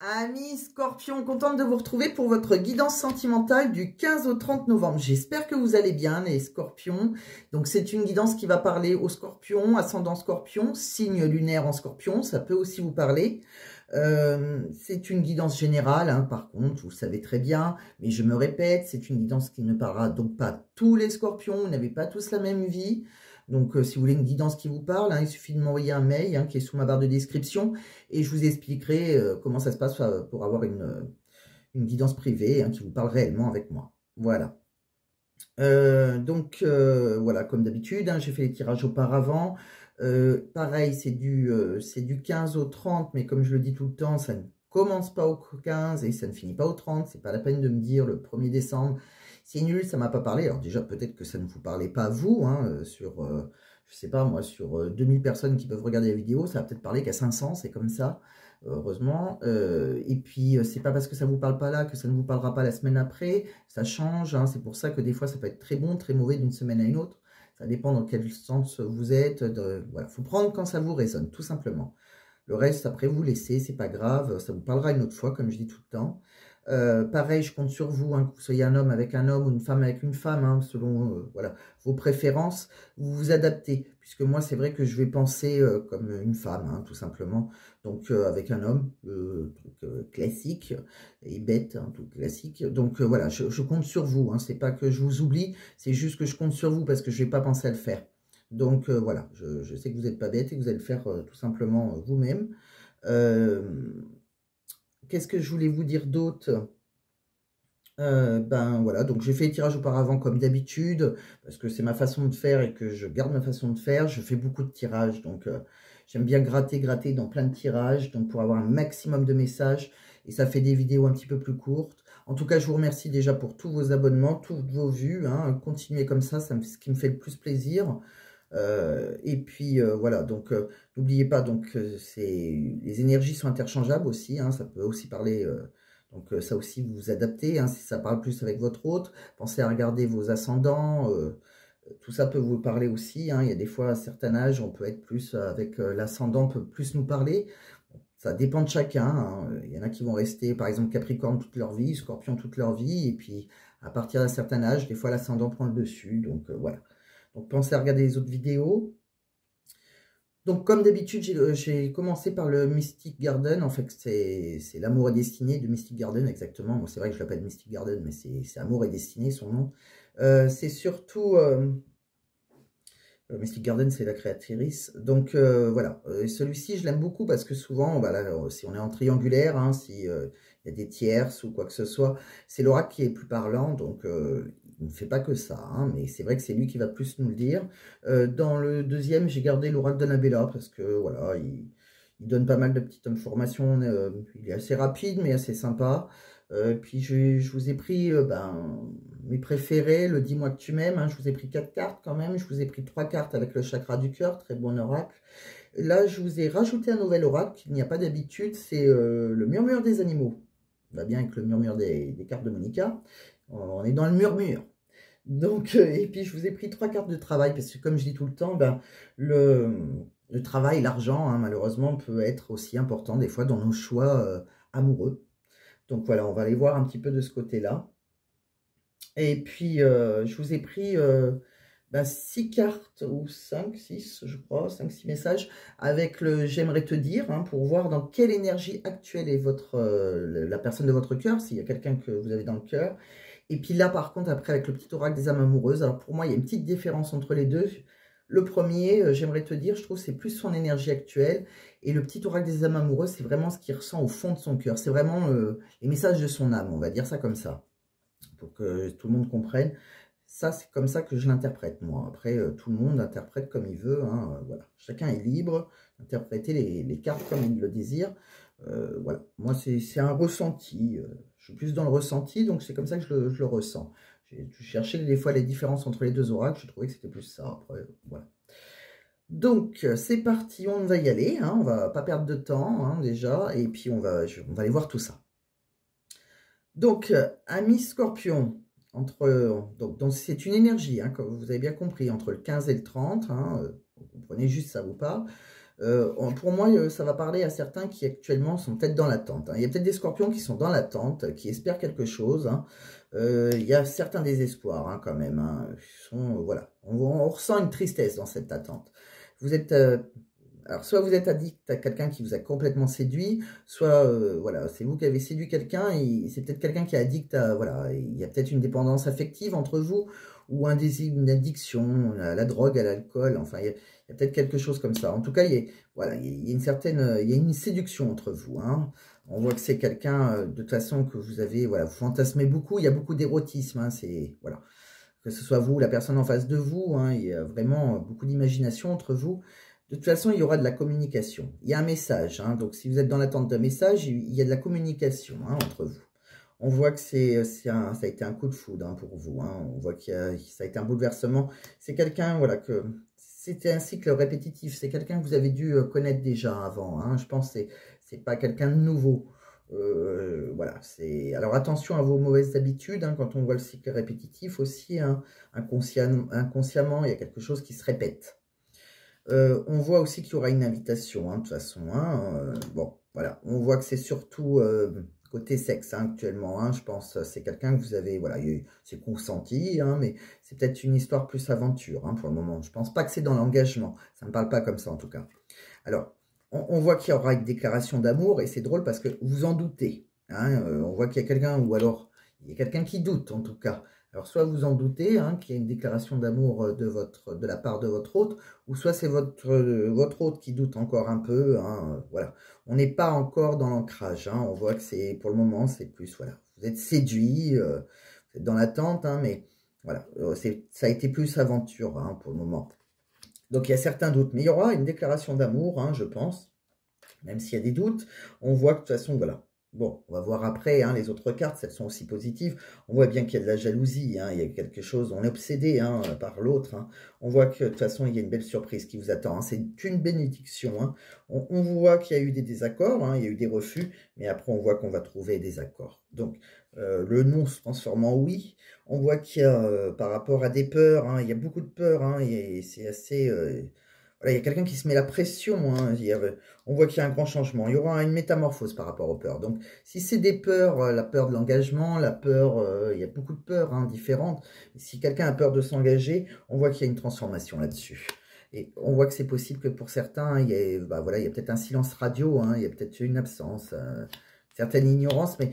Amis Scorpion, contente de vous retrouver pour votre guidance sentimentale du 15 au 30 novembre. J'espère que vous allez bien les Scorpions. Donc c'est une guidance qui va parler aux Scorpions, ascendant Scorpion, signe lunaire en Scorpion, ça peut aussi vous parler. C'est une guidance générale, hein, par contre, vous le savez très bien, mais je me répète, c'est une guidance qui ne parlera donc pas tous les Scorpions, vous n'avez pas tous la même vie. Donc, si vous voulez une guidance qui vous parle, hein, il suffit de m'envoyer un mail hein, qui est sous ma barre de description et je vous expliquerai comment ça se passe pour avoir une guidance privée hein, qui vous parle réellement avec moi. Voilà. Voilà, comme d'habitude, hein, j'ai fait les tirages auparavant. Pareil, c'est du 15 au 30, mais comme je le dis tout le temps, ça ne commence pas au 15 et ça ne finit pas au 30. C'est pas la peine de me dire le 1er décembre. C'est nul, ça m'a pas parlé. Alors déjà, peut-être que ça ne vous parlait pas vous, hein, je sais pas moi, sur 2000 personnes qui peuvent regarder la vidéo, ça va peut-être parler qu'à 500, c'est comme ça, heureusement. Et puis, c'est pas parce que ça vous parle pas là que ça ne vous parlera pas la semaine après, ça change, hein, c'est pour ça que des fois, ça peut être très bon, très mauvais d'une semaine à une autre. Ça dépend dans quel sens vous êtes. Voilà, faut prendre quand ça vous résonne, tout simplement. Le reste, après, vous laissez, c'est pas grave, ça vous parlera une autre fois, comme je dis tout le temps. Pareil, je compte sur vous, hein, que vous soyez un homme avec un homme ou une femme avec une femme, hein, selon voilà, vos préférences, vous vous adaptez. Puisque moi, c'est vrai que je vais penser comme une femme, hein, tout simplement. Donc, avec un homme, truc classique et bête, hein, tout classique. Donc, voilà, je compte sur vous. Hein, c'est pas que je vous oublie, c'est juste que je compte sur vous parce que je vais pas penser à le faire. Donc, voilà, je sais que vous n'êtes pas bête et que vous allez le faire tout simplement vous-même. Qu'est-ce que je voulais vous dire d'autre? Ben voilà, donc j'ai fait les tirages auparavant comme d'habitude, parce que c'est ma façon de faire et que je garde ma façon de faire. Je fais beaucoup de tirages, donc j'aime bien gratter dans plein de tirages, donc pour avoir un maximum de messages, et ça fait des vidéos un petit peu plus courtes. En tout cas, je vous remercie déjà pour tous vos abonnements, toutes vos vues, hein. Continuez comme ça, c'est ce qui me fait le plus plaisir. Et puis voilà, donc n'oubliez pas, donc les énergies sont interchangeables aussi, hein, ça peut aussi parler, donc ça aussi vous vous adaptez, hein, si ça parle plus avec votre hôte, pensez à regarder vos ascendants, tout ça peut vous parler aussi, hein, il y a des fois à un certain âge, on peut être plus avec l'ascendant, peut plus nous parler, ça dépend de chacun, hein. Il y en a qui vont rester par exemple Capricorne toute leur vie, Scorpion toute leur vie, et puis à partir d'un certain âge, des fois l'ascendant prend le dessus, donc voilà. Donc, pensez à regarder les autres vidéos. Donc, comme d'habitude, j'ai commencé par le Mystic Garden. En fait, c'est l'amour et destinée de Mystic Garden, exactement. Moi, c'est vrai que je l'appelle Mystic Garden, mais c'est amour et destinée, son nom. C'est surtout... Mystic Garden, c'est la créatrice. Donc, voilà. Celui-ci, je l'aime beaucoup parce que souvent, voilà, si on est en triangulaire, hein, si il y a des tierces ou quoi que ce soit, c'est l'oracle qui est plus parlant. Donc, il ne fait pas que ça, hein, mais c'est vrai que c'est lui qui va plus nous le dire. Dans le deuxième, j'ai gardé l'oracle d'Annabella parce que, voilà, il donne pas mal de petites informations. Il est assez rapide, mais assez sympa. Puis je vous ai pris mes préférés, le dis-moi que tu m'aimes, hein, je vous ai pris 4 cartes quand même, je vous ai pris 3 cartes avec le chakra du cœur, très bon oracle. Là, je vous ai rajouté un nouvel oracle qu'il n'y a pas d'habitude, c'est le murmure des animaux. Ça va bien avec le murmure des cartes de Monica, on est dans le murmure. Donc, et puis je vous ai pris 3 cartes de travail, parce que comme je dis tout le temps, le travail, l'argent, hein, malheureusement, peut être aussi important des fois dans nos choix amoureux. Donc voilà, on va aller voir un petit peu de ce côté-là. Et puis, je vous ai pris 6 cartes, ou 5, 6, je crois, 5, 6 messages, avec le « j'aimerais te dire hein, », pour voir dans quelle énergie actuelle est la personne de votre cœur, s'il y a quelqu'un que vous avez dans le cœur. Et puis là, par contre, après, avec le petit oracle des âmes amoureuses, alors pour moi, il y a une petite différence entre les deux. Le premier, j'aimerais te dire, je trouve c'est plus son énergie actuelle. Et le petit oracle des âmes amoureuses, c'est vraiment ce qu'il ressent au fond de son cœur. C'est vraiment les messages de son âme, on va dire ça comme ça, pour que tout le monde comprenne. Ça, c'est comme ça que je l'interprète, moi. Après, tout le monde interprète comme il veut. Hein, voilà. Chacun est libre d'interpréter les cartes comme il le désire. Voilà. Moi, c'est un ressenti. Je suis plus dans le ressenti, donc c'est comme ça que je le ressens. J'ai cherché des fois les différences entre les deux oracles. Je trouvais que c'était plus ça. Après, voilà. Donc, c'est parti, on va y aller. Hein, on va pas perdre de temps, hein, déjà. Et puis, on va aller voir tout ça. Donc, amis Scorpion, donc c'est une énergie, hein, comme vous avez bien compris, entre le 15 et le 30. Hein, vous comprenez juste, ça vous parle. Pour moi, ça va parler à certains qui actuellement sont peut-être dans l'attente. Hein. Il y a peut-être des scorpions qui sont dans l'attente, qui espèrent quelque chose. Hein. Il y a certains désespoirs hein, quand même. Hein. Voilà. On ressent une tristesse dans cette attente. Vous êtes... alors, soit vous êtes addict à quelqu'un qui vous a complètement séduit, soit, voilà, c'est vous qui avez séduit quelqu'un, et c'est peut-être quelqu'un qui est addict à, voilà, il y a peut-être une dépendance affective entre vous, ou un désir, une addiction à la drogue, à l'alcool, enfin, il y a peut-être quelque chose comme ça. En tout cas, voilà, il y a une certaine, il y a une séduction entre vous, hein. On voit que c'est quelqu'un, de toute façon, que vous avez, voilà, vous fantasmez beaucoup, il y a beaucoup d'érotisme, hein, c'est, voilà. Que ce soit vous, la personne en face de vous, hein, il y a vraiment beaucoup d'imagination entre vous. De toute façon, il y aura de la communication. Il y a un message. Hein, donc, si vous êtes dans l'attente d'un message, il y a de la communication hein, entre vous. On voit que ça a été un coup de foudre hein, pour vous. Hein, on voit que ça a été un bouleversement. C'est quelqu'un, voilà, que c'était un cycle répétitif. C'est quelqu'un que vous avez dû connaître déjà avant. Hein, je pense que c'est pas quelqu'un de nouveau. Voilà, alors attention à vos mauvaises habitudes hein, quand on voit le cycle répétitif aussi, hein, inconsciemment, il y a quelque chose qui se répète. On voit aussi qu'il y aura une invitation, hein, de toute façon. Hein, bon, voilà, on voit que c'est surtout côté sexe hein, actuellement. Hein, je pense c'est quelqu'un que vous avez, voilà, c'est consenti, hein, mais c'est peut-être une histoire plus aventure hein, pour le moment. Je pense pas que c'est dans l'engagement. Ça ne parle pas comme ça en tout cas. Alors, on voit qu'il y aura une déclaration d'amour et c'est drôle parce que vous en doutez. Hein, on voit qu'il y a quelqu'un, ou alors il y a quelqu'un qui doute en tout cas. Alors, soit vous en doutez, hein, qu'il y a une déclaration d'amour de la part de votre hôte, ou soit c'est votre hôte qui doute encore un peu. Hein, voilà. On n'est pas encore dans l'ancrage. Hein, on voit que c'est, pour le moment, c'est plus, voilà. Vous êtes séduit, vous êtes dans l'attente, hein, mais voilà. Ça a été plus aventure hein, pour le moment. Donc, il y a certains doutes, mais il y aura une déclaration d'amour, hein, je pense, même s'il y a des doutes. On voit que de toute façon, voilà. Bon, on va voir après, hein, les autres cartes, elles sont aussi positives. On voit bien qu'il y a de la jalousie, hein, il y a quelque chose, on est obsédé hein, par l'autre. Hein. On voit que de toute façon, il y a une belle surprise qui vous attend. Hein. C'est une bénédiction. Hein. On voit qu'il y a eu des désaccords, hein, il y a eu des refus, mais après, on voit qu'on va trouver des accords. Donc, le non se transforme en oui. On voit qu'il y a, par rapport à des peurs, hein, il y a beaucoup de peurs, hein, et c'est assez... voilà, il y a quelqu'un qui se met la pression, hein, on voit qu'il y a un grand changement, il y aura une métamorphose par rapport aux peurs. Donc, si c'est des peurs, la peur de l'engagement, la peur, il y a beaucoup de peurs hein, différentes. Si quelqu'un a peur de s'engager, on voit qu'il y a une transformation là-dessus. Et on voit que c'est possible que pour certains, il y a, voilà, il y a peut-être un silence radio, hein, il y a peut-être une absence, certaine ignorance, mais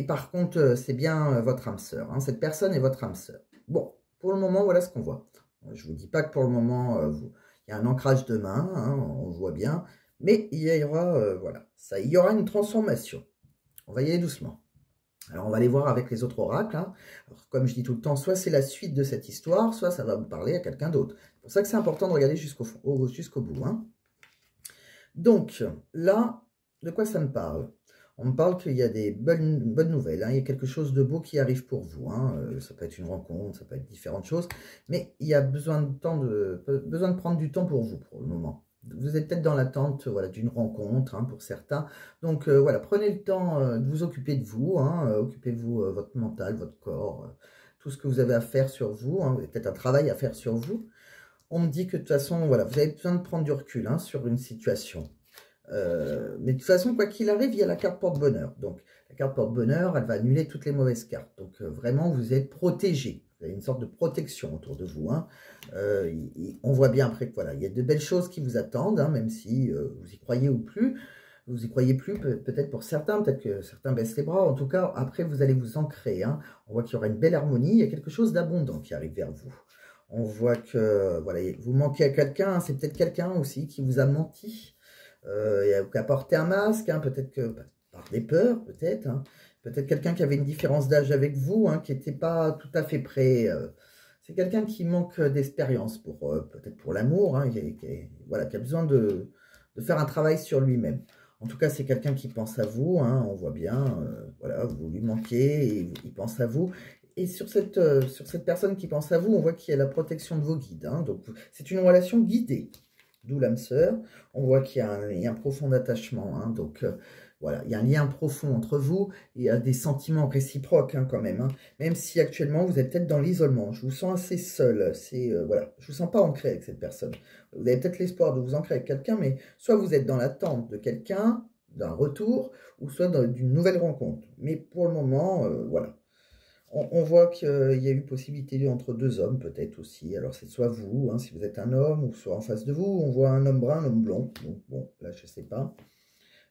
par contre, c'est bien votre âme sœur. Hein, cette personne est votre âme sœur. Bon, pour le moment, voilà ce qu'on voit. Je ne vous dis pas que pour le moment, il y a un ancrage de main, hein, on voit bien, mais il y aura, voilà, il y aura une transformation. On va y aller doucement. Alors, on va aller voir avec les autres oracles. Hein. Alors, comme je dis tout le temps, soit c'est la suite de cette histoire, soit ça va vous parler à quelqu'un d'autre. C'est pour ça que c'est important de regarder jusqu'au bout. Hein. Donc, là, de quoi ça me parle? On me parle qu'il y a des bonnes nouvelles, hein. Il y a quelque chose de beau qui arrive pour vous. Hein. Ça peut être une rencontre, ça peut être différentes choses, mais il y a besoin de prendre du temps pour vous pour le moment. Vous êtes peut-être dans l'attente voilà, d'une rencontre hein, pour certains. Donc voilà, prenez le temps de vous occuper de vous. Hein, occupez-vous votre mental, votre corps, tout ce que vous avez à faire sur vous. Hein. Vous avez peut-être un travail à faire sur vous. On me dit que de toute façon, voilà, vous avez besoin de prendre du recul hein, sur une situation. Mais de toute façon, quoi qu'il arrive, il y a la carte porte-bonheur. Donc, la carte porte-bonheur, elle va annuler toutes les mauvaises cartes. Donc, vraiment, vous êtes protégé. Vous avez une sorte de protection autour de vous. Hein. On voit bien après que, voilà, il y a de belles choses qui vous attendent, hein, même si vous y croyez ou plus. Vous y croyez plus, peut-être pour certains, peut-être que certains baissent les bras. En tout cas, après, vous allez vous ancrer. Hein. On voit qu'il y aura une belle harmonie. Il y a quelque chose d'abondant qui arrive vers vous. On voit que, voilà, vous manquez à quelqu'un. Hein. C'est peut-être quelqu'un aussi qui vous a menti. Qui a porté un masque, hein, peut-être que par des peurs, peut-être. Hein, peut-être quelqu'un qui avait une différence d'âge avec vous, hein, qui n'était pas tout à fait prêt. C'est quelqu'un qui manque d'expérience peut-être pour l'amour, hein, voilà, qui a besoin de faire un travail sur lui-même. En tout cas, c'est quelqu'un qui pense à vous, hein, on voit bien, voilà, vous lui manquez, et il pense à vous. Et sur cette personne qui pense à vous, on voit qu'il y a la protection de vos guides. Hein, donc, c'est une relation guidée. D'où l'âme sœur, on voit qu'il y a un profond attachement. Hein, donc, Voilà, il y a un lien profond entre vous, il y a des sentiments réciproques hein, quand même. Hein. Même si actuellement vous êtes peut-être dans l'isolement, je vous sens assez seul, voilà, je vous sens pas ancré avec cette personne. Vous avez peut-être l'espoir de vous ancrer avec quelqu'un, mais soit vous êtes dans l'attente de quelqu'un, d'un retour, ou soit d'une nouvelle rencontre. Mais pour le moment, voilà. On voit qu'il y a eu possibilité entre deux hommes, peut-être aussi. Alors, c'est soit vous, hein, si vous êtes un homme, ou soit en face de vous. On voit un homme brun, un homme blond. Donc, bon, là, je ne sais pas.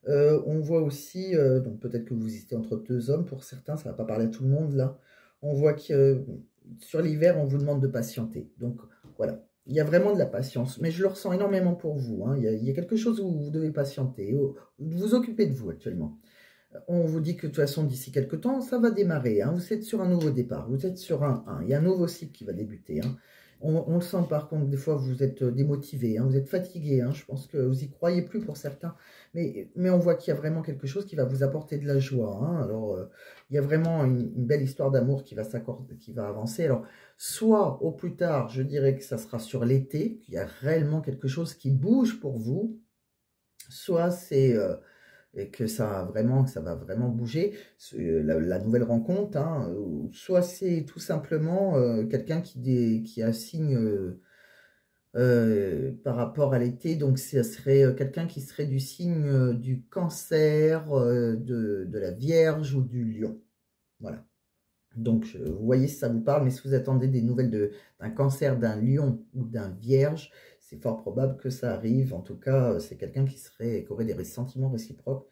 On voit aussi, donc peut-être que vous hésitez entre deux hommes. Pour certains, ça ne va pas parler à tout le monde, là. On voit que sur l'hiver, on vous demande de patienter. Donc, voilà. Il y a vraiment de la patience. Mais je le ressens énormément pour vous. Hein. Il y a quelque chose où vous devez patienter. Vous occuper de vous, actuellement. On vous dit que de toute façon, d'ici quelques temps, ça va démarrer. Hein. Vous êtes sur un nouveau départ. Vous êtes sur il y a un nouveau cycle qui va débuter. Hein. On le sent par contre, des fois, vous êtes démotivé. Hein. Vous êtes fatigué. Hein. Je pense que vous y croyez plus pour certains. Mais on voit qu'il y a vraiment quelque chose qui va vous apporter de la joie. Hein. Alors, il y a vraiment une belle histoire d'amour qui va s'accorder, qui va avancer. Alors, soit au plus tard, je dirais que ça sera sur l'été, qu'il y a réellement quelque chose qui bouge pour vous. Soit c'est... et que ça va vraiment bouger, la nouvelle rencontre, hein, soit c'est tout simplement quelqu'un qui a un signe par rapport à l'été, donc ce serait quelqu'un qui serait du signe du cancer, de la Vierge ou du Lion. Voilà. Donc, vous voyez si ça vous parle, mais si vous attendez des nouvelles d'un cancer, d'un lion ou d'un vierge, c'est fort probable que ça arrive. En tout cas, c'est quelqu'un qui aurait des sentiments réciproques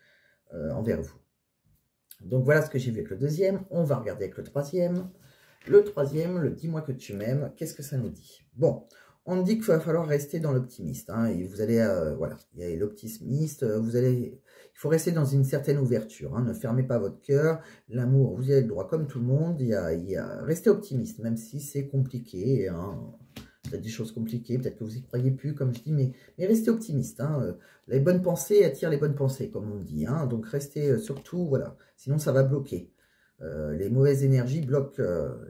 envers vous. Donc, voilà ce que j'ai vu avec le deuxième. On va regarder avec le troisième. Le troisième, le dis-moi que tu m'aimes, qu'est-ce que ça nous dit? Bon, on dit qu'il va falloir rester dans l'optimiste. Hein, et vous allez, voilà, il y a l'optimiste, il faut rester dans une certaine ouverture. Hein, ne fermez pas votre cœur. L'amour, vous y avez le droit comme tout le monde. Restez optimiste, même si c'est compliqué. Hein, peut-être des choses compliquées, peut-être que vous y croyez plus, comme je dis, mais restez optimiste. Hein, les bonnes pensées attirent les bonnes pensées, comme on dit. Hein, donc restez surtout, voilà, sinon ça va bloquer. Les mauvaises énergies bloquent,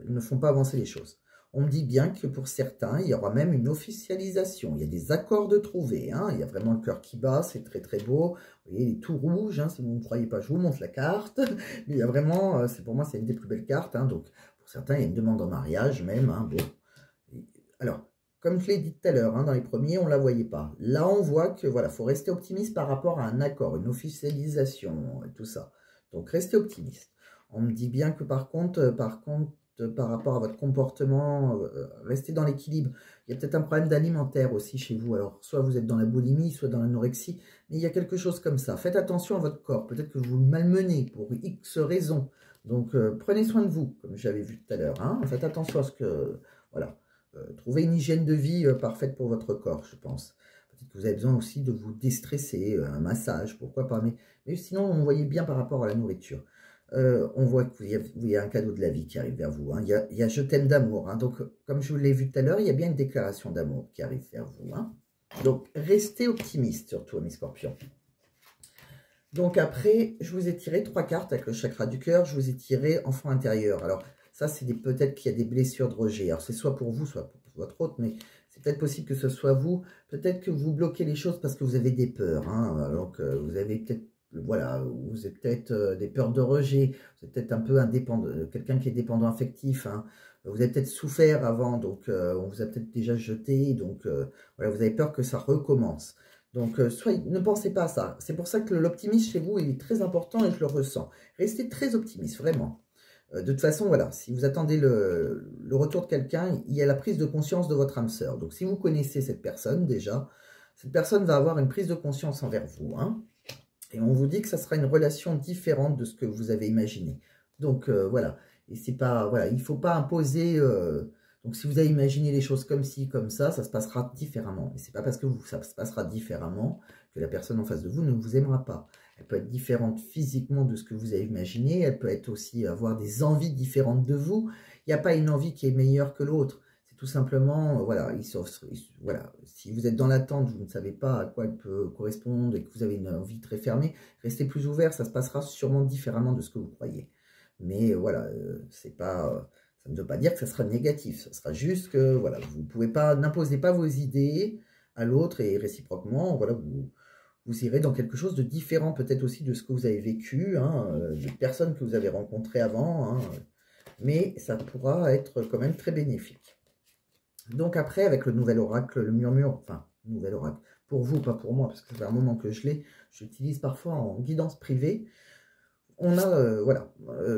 ils ne font pas avancer les choses. On me dit bien que pour certains, il y aura même une officialisation. Il y a des accords de trouver. Hein. Il y a vraiment le cœur qui bat, c'est très très beau. Vous voyez, il est tout rouge. Hein. Si vous ne me croyez pas, je vous montre la carte. Mais il y a vraiment, pour moi, c'est une des plus belles cartes. Hein. Donc, pour certains, il y a une demande en mariage même. Hein. Bon. Alors, comme je l'ai dit tout à l'heure, hein, dans les premiers, on ne la voyait pas. Là, on voit que voilà, faut rester optimiste par rapport à un accord, une officialisation et tout ça. Donc, restez optimiste. On me dit bien que par contre, par rapport à votre comportement, restez dans l'équilibre. Il y a peut-être un problème d'alimentaire aussi chez vous. Alors, soit vous êtes dans la boulimie, soit dans l'anorexie, mais il y a quelque chose comme ça. Faites attention à votre corps. Peut-être que vous le malmenez pour X raisons. Donc, prenez soin de vous, comme j'avais vu tout à l'heure. Hein. Faites attention à ce que... Voilà. Trouvez une hygiène de vie parfaite pour votre corps, je pense. Peut-être que vous avez besoin aussi de vous déstresser, un massage, pourquoi pas. Mais sinon, on voyait bien par rapport à la nourriture. On voit qu'il y a un cadeau de la vie qui arrive vers vous. Hein. Il y a je t'aime d'amour. Hein. Donc, comme je vous l'ai vu tout à l'heure, il y a bien une déclaration d'amour qui arrive vers vous. Hein. Donc, restez optimiste surtout, mes scorpions. Donc après, je vous ai tiré 3 cartes avec le chakra du cœur. Je vous ai tiré enfant intérieur. Alors, ça, c'est peut-être qu'il y a des blessures de rejet. Alors, c'est soit pour vous, soit pour votre autre, mais c'est peut-être possible que ce soit vous. Peut-être que vous bloquez les choses parce que vous avez des peurs. Hein. Donc, vous avez peut-être... Voilà, vous êtes peut-être des peurs de rejet, vous êtes peut-être un peu indépendant, quelqu'un qui est dépendant affectif, hein. Vous avez peut-être souffert avant, donc on vous a peut-être déjà jeté, donc voilà, vous avez peur que ça recommence. Donc, ne pensez pas à ça. C'est pour ça que l'optimisme chez vous, il est très important et je le ressens. Restez très optimiste, vraiment. De toute façon, voilà, si vous attendez le retour de quelqu'un, il y a la prise de conscience de votre âme sœur. Donc, si vous connaissez cette personne déjà, cette personne va avoir une prise de conscience envers vous, hein. Et on vous dit que ça sera une relation différente de ce que vous avez imaginé. Donc, voilà. Et c'est pas, voilà, il ne faut pas imposer... donc, si vous avez imaginé les choses comme ci, comme ça se passera différemment. Et c'est pas parce que ça se passera différemment que la personne en face de vous ne vous aimera pas. Elle peut être différente physiquement de ce que vous avez imaginé. Elle peut être aussi avoir des envies différentes de vous. Il n'y a pas une envie qui est meilleure que l'autre. Tout simplement, voilà, voilà, si vous êtes dans l'attente, vous ne savez pas à quoi elle peut correspondre et que vous avez une envie très fermée, restez plus ouvert, ça se passera sûrement différemment de ce que vous croyez. Mais voilà, c'est pas, ça ne veut pas dire que ça sera négatif, ça sera juste que, voilà, vous pouvez pas, n'imposez pas vos idées à l'autre et réciproquement, voilà, vous irez dans quelque chose de différent, peut-être aussi de ce que vous avez vécu, hein, de personnes que vous avez rencontrées avant, hein, mais ça pourra être quand même très bénéfique. Donc après, avec le nouvel oracle, le murmure, enfin, nouvel oracle, pour vous, pas pour moi, parce que ça fait un moment que je l'ai, j'utilise parfois en guidance privée. On a, voilà,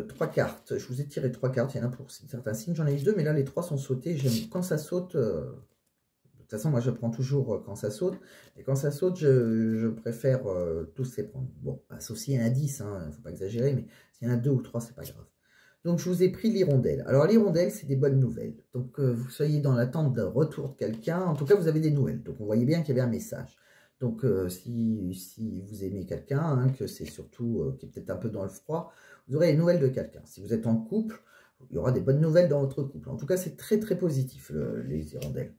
3 cartes. Je vous ai tiré 3 cartes, il y en a pour certains signes, j'en ai eu 2, mais là, les 3 sont sautés. Quand ça saute, de toute façon, moi, je prends toujours quand ça saute, et quand ça saute, je préfère tous les prendre. Bon, bah, sauf s'il y en a 10, hein, il ne faut pas exagérer, mais s'il y en a 2 ou 3, c'est pas grave. Donc, je vous ai pris l'hirondelle. Alors, l'hirondelle, c'est des bonnes nouvelles. Donc, vous soyez dans l'attente d'un retour de quelqu'un. En tout cas, vous avez des nouvelles. Donc, on voyait bien qu'il y avait un message. Donc, si vous aimez quelqu'un, hein, que c'est surtout, qui est peut-être un peu dans le froid, vous aurez les nouvelles de quelqu'un. Si vous êtes en couple, il y aura des bonnes nouvelles dans votre couple. En tout cas, c'est très, très positif, les hirondelles.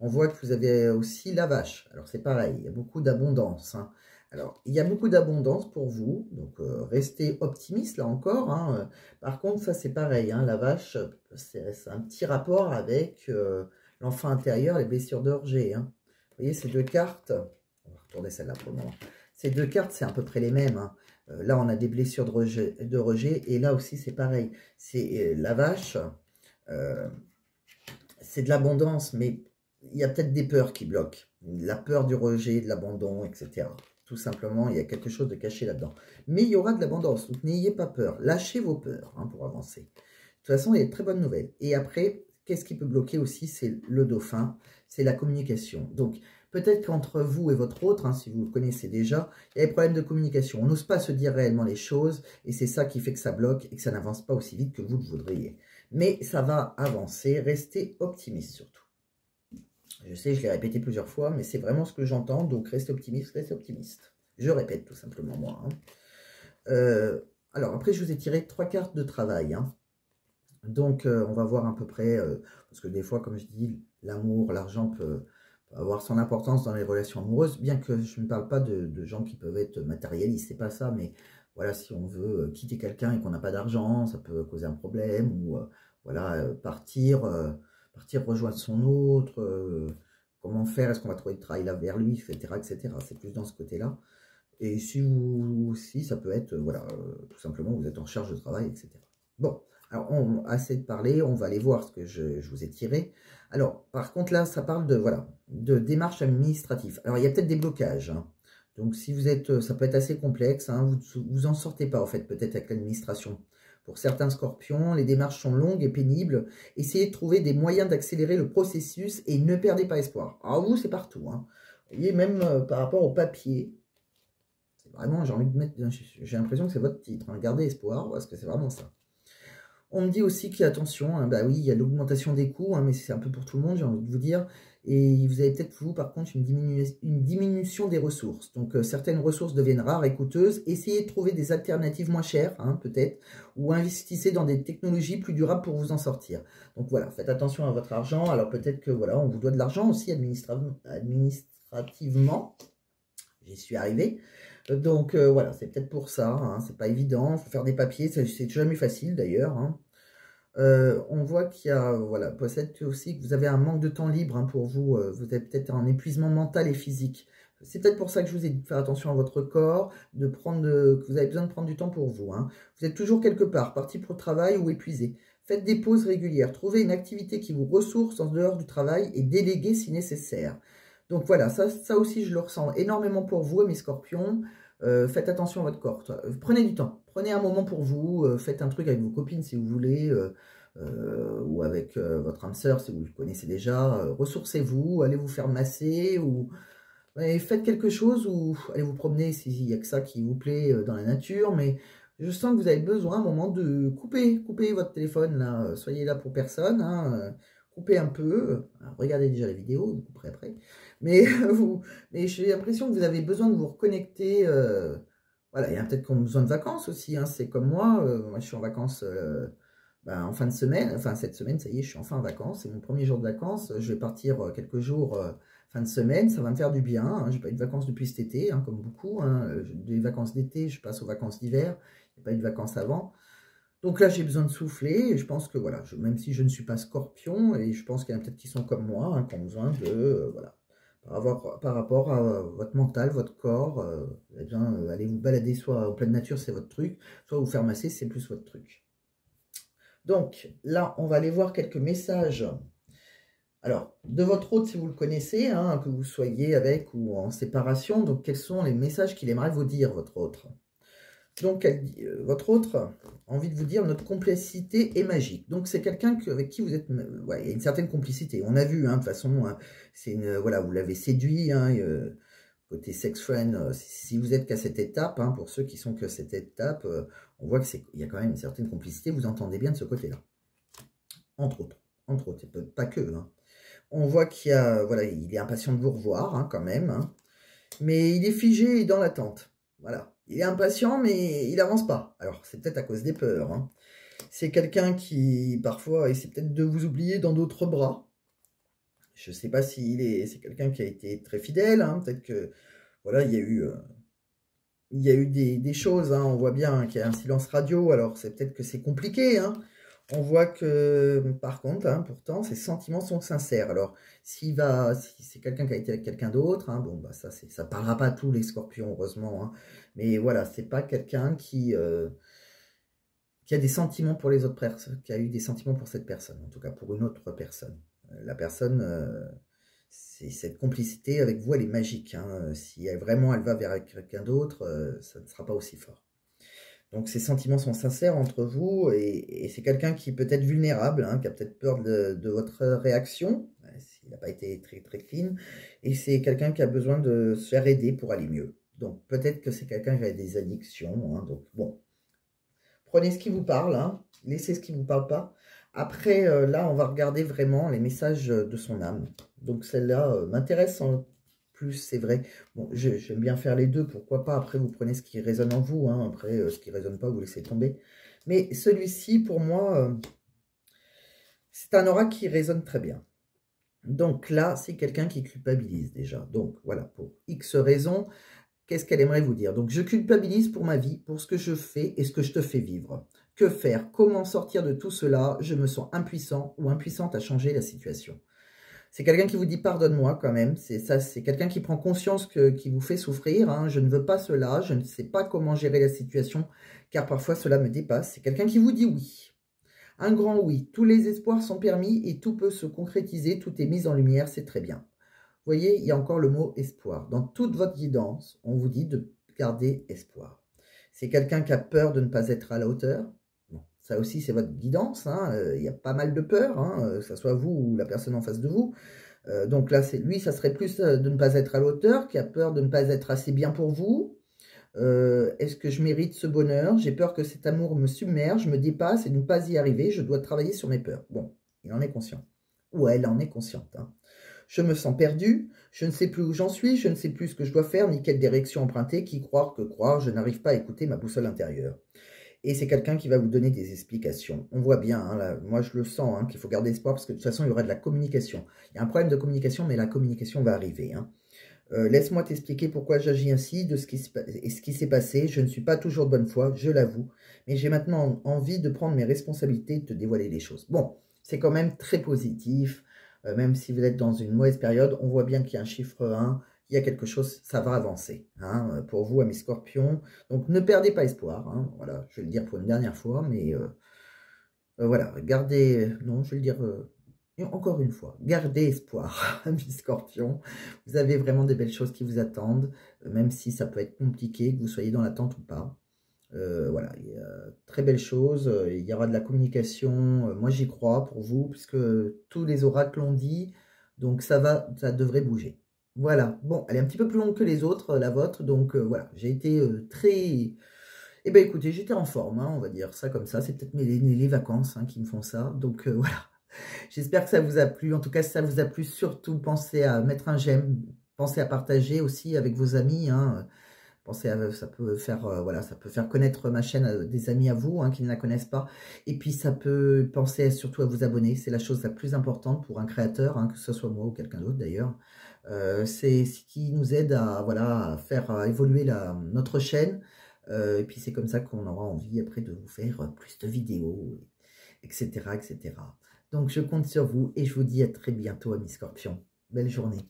On voit que vous avez aussi la vache. Alors, c'est pareil, il y a beaucoup d'abondance, hein. Alors, il y a beaucoup d'abondance pour vous, donc restez optimiste là encore, hein. Par contre, ça c'est pareil, hein, la vache, c'est un petit rapport avec l'enfant intérieur, les blessures d'orgie, hein. Vous voyez ces deux cartes, on va retourner celle-là pour le moment. Ces deux cartes, c'est à peu près les mêmes, hein. Là, on a des blessures de rejet, et là aussi c'est pareil. C'est la vache, c'est de l'abondance, mais il y a peut-être des peurs qui bloquent. La peur du rejet, de l'abandon, etc. Tout simplement, il y a quelque chose de caché là-dedans. Mais il y aura de l'abondance, donc n'ayez pas peur. Lâchez vos peurs, hein, pour avancer. De toute façon, il y a de très bonnes nouvelles. Et après, qu'est-ce qui peut bloquer aussi? C'est le dauphin, c'est la communication. Donc, peut-être qu'entre vous et votre autre, hein, si vous le connaissez déjà, il y a des problèmes de communication. On n'ose pas se dire réellement les choses, et c'est ça qui fait que ça bloque et que ça n'avance pas aussi vite que vous le voudriez. Mais ça va avancer, restez optimiste surtout. Je sais, je l'ai répété plusieurs fois, mais c'est vraiment ce que j'entends, donc restez optimiste, restez optimiste. Je répète tout simplement moi, hein. Alors après, je vous ai tiré 3 cartes de travail, hein. Donc on va voir à peu près, parce que des fois, comme je dis, l'amour, l'argent peut avoir son importance dans les relations amoureuses, bien que je ne parle pas de gens qui peuvent être matérialistes, c'est pas ça, mais voilà, si on veut quitter quelqu'un et qu'on n'a pas d'argent, ça peut causer un problème, ou voilà, partir rejoindre son autre, comment faire, est-ce qu'on va trouver du travail là vers lui, etc., etc. C'est plus dans ce côté-là. Et si vous aussi, ça peut être, voilà, tout simplement, vous êtes en charge de travail, etc. Bon, alors, assez de parler, on va aller voir ce que je vous ai tiré. Alors, par contre, là, ça parle de, voilà, de démarches administratives. Alors, il y a peut-être des blocages, hein. Donc, si vous êtes, ça peut être assez complexe, hein, vous en sortez pas, en fait, peut-être avec l'administration. Pour certains scorpions, les démarches sont longues et pénibles. Essayez de trouver des moyens d'accélérer le processus et ne perdez pas espoir. Alors, vous, c'est partout, hein. Vous voyez, même par rapport au papier, c'est vraiment, j'ai envie de mettre, j'ai l'impression que c'est votre titre, hein, gardez espoir, parce que c'est vraiment ça. On me dit aussi qu'il y a attention, hein, bah oui, il y a l'augmentation des coûts, hein, mais c'est un peu pour tout le monde, j'ai envie de vous dire. Et vous avez peut-être, vous, par contre, une diminution des ressources. Donc, certaines ressources deviennent rares et coûteuses. Essayez de trouver des alternatives moins chères, hein, peut-être, ou investissez dans des technologies plus durables pour vous en sortir. Donc, voilà, faites attention à votre argent. Alors, peut-être que, voilà, on vous doit de l'argent aussi administrativement. J'y suis arrivé. Donc, voilà, c'est peut-être pour ça, hein, c'est pas évident. Il faut faire des papiers, c'est jamais facile, d'ailleurs, hein. On voit qu'il y a, voilà, peut-être aussi que vous avez un manque de temps libre, hein, pour vous. Vous avez peut-être un épuisement mental et physique. C'est peut-être pour ça que je vous ai dit de faire attention à votre corps, que vous avez besoin de prendre du temps pour vous, hein. Vous êtes toujours quelque part, parti pour le travail ou épuisé. Faites des pauses régulières. Trouvez une activité qui vous ressource en dehors du travail et déléguez si nécessaire. Donc voilà, ça aussi je le ressens énormément pour vous, mes scorpions. Faites attention à votre corps. Prenez du temps. Prenez un moment pour vous. Faites un truc avec vos copines si vous voulez. Ou avec votre âme sœur si vous le connaissez déjà. Ressourcez-vous. Allez vous faire masser. Ou faites quelque chose. Ou allez vous promener s'il n'y a que ça qui vous plaît dans la nature. Mais je sens que vous avez besoin un moment de couper votre téléphone. Là. Soyez là pour personne. Hein. Coupez un peu. Alors, regardez déjà la vidéo. Vous couperez après. Mais, mais j'ai l'impression que vous avez besoin de vous reconnecter. Voilà, il y a peut-être qu'on a besoin de vacances aussi, hein, c'est comme moi. Moi, je suis en vacances ben, en fin de semaine. Enfin, cette semaine, ça y est, je suis enfin en vacances. C'est mon premier jour de vacances. Je vais partir quelques jours fin de semaine. Ça va me faire du bien, hein. Je n'ai pas eu de vacances depuis cet été, hein, comme beaucoup, hein. Des vacances d'été, je passe aux vacances d'hiver. Il n'y a pas eu de vacances avant. Donc là, j'ai besoin de souffler, et je pense que, voilà, même si je ne suis pas scorpion, et je pense qu'il y en a peut-être qui sont comme moi, hein, qui ont besoin de, voilà, par rapport à votre mental, votre corps. Eh bien, allez vous balader soit en pleine nature, c'est votre truc, soit vous faire masser, c'est plus votre truc. Donc là, on va aller voir quelques messages. Alors, de votre hôte, si vous le connaissez, hein, que vous soyez avec ou en séparation, donc quels sont les messages qu'il aimerait vous dire, votre autre? Donc, votre autre a envie de vous dire, notre complicité est magique. Donc, c'est quelqu'un avec qui vous êtes... Ouais, il y a une certaine complicité. On a vu, hein, de toute façon, hein, voilà, vous l'avez séduit, hein, côté sex friend, si vous êtes qu'à cette étape, hein, pour ceux qui sont que cette étape, on voit qu'il y a quand même une certaine complicité, vous entendez bien de ce côté-là. Entre autres, pas que, hein. On voit qu'il y a, voilà, il est impatient de vous revoir, hein, quand même, hein, mais il est figé dans l'attente. Voilà, il est impatient, mais il avance pas. Alors, c'est peut-être à cause des peurs, hein. C'est quelqu'un qui, parfois, essaie peut-être de vous oublier dans d'autres bras. Je ne sais pas c'est quelqu'un qui a été très fidèle, hein. Peut-être que, voilà, il y a eu des choses, hein. On voit bien qu'il y a un silence radio, alors c'est peut-être que c'est compliqué, hein. On voit que, par contre, hein, pourtant, ses sentiments sont sincères. Alors, si c'est quelqu'un qui a été avec quelqu'un d'autre, hein, bon, bah, ça parlera pas à tous les scorpions, heureusement, hein. Mais voilà, c'est pas quelqu'un qui a des sentiments pour les autres personnes, qui a eu des sentiments pour cette personne, en tout cas pour une autre personne. La personne, cette complicité avec vous, elle est magique, hein. Si vraiment elle va vers quelqu'un d'autre, ça ne sera pas aussi fort. Donc, ces sentiments sont sincères entre vous et c'est quelqu'un qui peut être vulnérable, hein, qui a peut-être peur de votre réaction, s'il n'a pas été très, très clean, et c'est quelqu'un qui a besoin de se faire aider pour aller mieux. Donc, peut-être que c'est quelqu'un qui a des addictions, hein, donc bon. Prenez ce qui vous parle, hein, laissez ce qui ne vous parle pas. Après, là, on va regarder vraiment les messages de son âme. Donc, celle-là m'intéresse plus, c'est vrai. Bon, j'aime bien faire les deux, pourquoi pas. Après, vous prenez ce qui résonne en vous, hein. Après, ce qui ne résonne pas, vous laissez tomber. Mais celui-ci, pour moi, c'est un aura qui résonne très bien. Donc là, c'est quelqu'un qui culpabilise déjà. Donc voilà, pour X raisons, qu'est-ce qu'elle aimerait vous dire? Donc je culpabilise pour ma vie, pour ce que je fais et ce que je te fais vivre. Que faire? Comment sortir de tout cela? Je me sens impuissant ou impuissante à changer la situation. C'est quelqu'un qui vous dit pardonne-moi quand même. C'est quelqu'un qui prend conscience qui vous fait souffrir, hein. Je ne veux pas cela, je ne sais pas comment gérer la situation, car parfois cela me dépasse. C'est quelqu'un qui vous dit oui. Un grand oui. Tous les espoirs sont permis et tout peut se concrétiser, tout est mis en lumière, c'est très bien. Vous voyez, il y a encore le mot espoir. Dans toute votre guidance, on vous dit de garder espoir. C'est quelqu'un qui a peur de ne pas être à la hauteur. Bon, ça aussi, c'est votre guidance, hein. Il y a pas mal de peur, hein, que ce soit vous ou la personne en face de vous. Donc là, lui, ça serait plus de ne pas être à la hauteur, qui a peur de ne pas être assez bien pour vous. Est-ce que je mérite ce bonheur? J'ai peur que cet amour me submerge, me dépasse et de ne pas y arriver. Je dois travailler sur mes peurs. Bon, il en est conscient. Ou elle en est consciente, hein. Je me sens perdu, je ne sais plus où j'en suis, je ne sais plus ce que je dois faire, ni quelle direction emprunter, qui croire, que croire, je n'arrive pas à écouter ma boussole intérieure. Et c'est quelqu'un qui va vous donner des explications. On voit bien, hein, là, moi je le sens, hein, qu'il faut garder espoir, parce que de toute façon il y aura de la communication. Il y a un problème de communication, mais la communication va arriver, hein. Laisse-moi t'expliquer pourquoi j'agis ainsi, ce qui s'est passé. Je ne suis pas toujours de bonne foi, je l'avoue, mais j'ai maintenant envie de prendre mes responsabilités et de te dévoiler les choses. Bon, c'est quand même très positif, même si vous êtes dans une mauvaise période, on voit bien qu'il y a un chiffre 1, il y a quelque chose, ça va avancer, hein, pour vous, amis scorpions. Donc ne perdez pas espoir, hein, voilà, je vais le dire pour une dernière fois, mais voilà, gardez, non, je vais le dire... Et encore une fois, gardez espoir, amis scorpions. Vous avez vraiment des belles choses qui vous attendent, même si ça peut être compliqué, que vous soyez dans l'attente ou pas. Voilà, il y a très belles choses. Il y aura de la communication. Moi, j'y crois pour vous, puisque tous les oracles l'ont dit. Donc, ça devrait bouger. Voilà. Bon, elle est un petit peu plus longue que les autres, la vôtre. Donc, voilà, j'ai été très... Eh bien, écoutez, j'étais en forme, hein, on va dire ça comme ça. C'est peut-être les vacances, hein, qui me font ça. Donc, voilà. J'espère que ça vous a plu. En tout cas, si ça vous a plu, surtout pensez à mettre un j'aime. Pensez à partager aussi avec vos amis, hein. Pensez à, ça peut faire, voilà, ça peut faire connaître ma chaîne à des amis à vous, hein, qui ne la connaissent pas. Et puis, ça peut penser surtout à vous abonner. C'est la chose la plus importante pour un créateur, hein, que ce soit moi ou quelqu'un d'autre d'ailleurs. C'est ce qui nous aide à, voilà, à faire évoluer notre chaîne. Et puis, c'est comme ça qu'on aura envie après de vous faire plus de vidéos, etc., etc. Donc, je compte sur vous et je vous dis à très bientôt, amis scorpions. Belle journée.